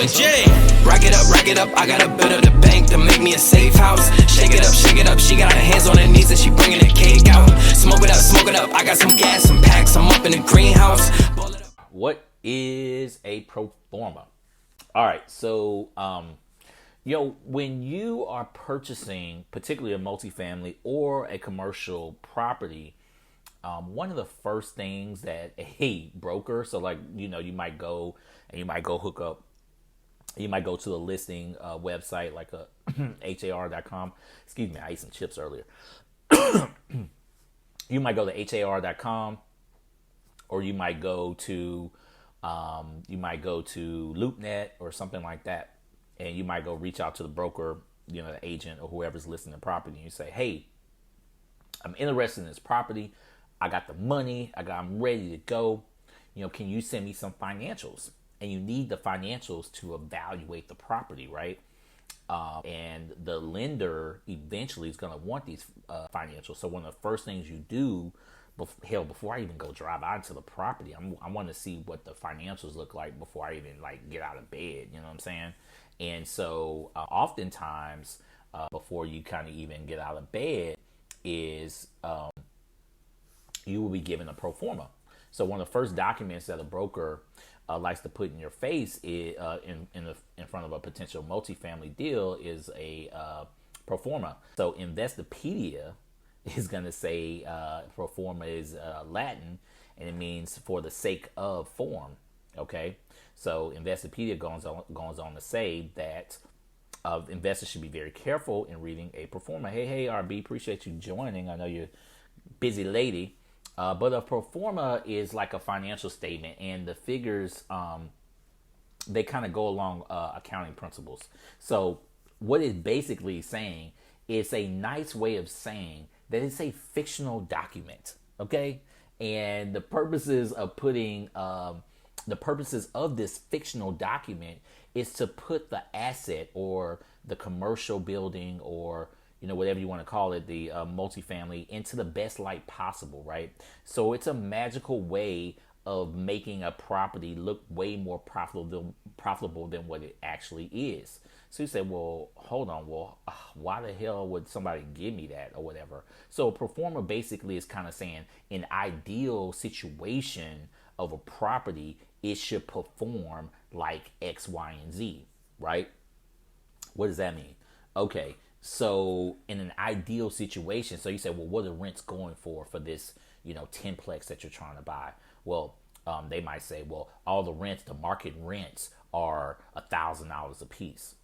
Jay. Rack it up, I gotta build up the bank to make me a safe house. Shake it up, she got her hands on her knees and she bringing the cake out. Smoke it up, I got some gas, some packs, I'm up in the greenhouse. What is a proforma? All right, so when you are purchasing, particularly a multifamily or a commercial property, one of the first things that a broker, so like you might go hook up, you might go to the listing website like a har.com. Excuse me, I ate some chips earlier. You might go to har.com, or you might go to LoopNet or something like that, and you might go reach out to the broker, the agent or whoever's listing the property, and you say, hey, I'm interested in this property. I got the money. I'm ready to go. Can you send me some financials? And you need the financials to evaluate the property, right? And the lender eventually is going to want these financials. So one of the first things you do, before I even go drive out to the property, I want to see what the financials look like before I even get out of bed. You know what I'm saying? And so oftentimes before you kind of even get out of bed is you will be given a pro forma. So one of the first documents that a broker likes to put in your face is, in front of a potential multifamily deal is a pro forma. So Investopedia is going to say pro forma is Latin, and it means for the sake of form. Okay, so Investopedia goes on to say that investors should be very careful in reading a pro forma. Hey, RB, appreciate you joining. I know you're a busy lady. But a pro forma is like a financial statement, and the figures, they kind of go along accounting principles. So what it's basically saying is a nice way of saying that it's a fictional document, okay? And the purposes of this fictional document is to put the asset or the commercial building or whatever you want to call it, the multifamily, into the best light possible, right? So it's a magical way of making a property look way more profitable than what it actually is. So you say, well, hold on, why the hell would somebody give me that or whatever? So a pro forma basically is kind of saying an ideal situation of a property, it should perform like X, Y, and Z, right? What does that mean? Okay. So in an ideal situation, so you say, well, what are rents going for this, 10-plex that you're trying to buy? Well, they might say, well, all the market rents are $1,000 a piece,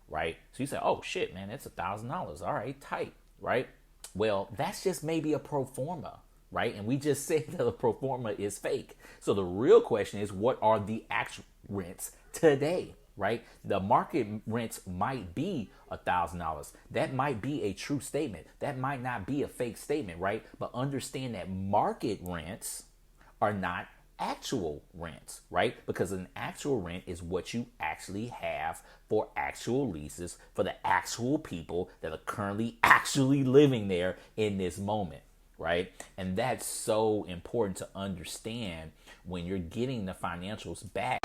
right? So you say, oh shit, man, that's $1,000. All right, tight, right? Well, that's just maybe a pro forma, right? And we just said that a pro forma is fake. So the real question is, what are the actual rents today? Right? The market rents might be $1,000. That might be a true statement. That might not be a fake statement, right? But understand that market rents are not actual rents, right? Because an actual rent is what you actually have for actual leases for the actual people that are currently actually living there in this moment, right? And that's so important to understand when you're getting the financials back.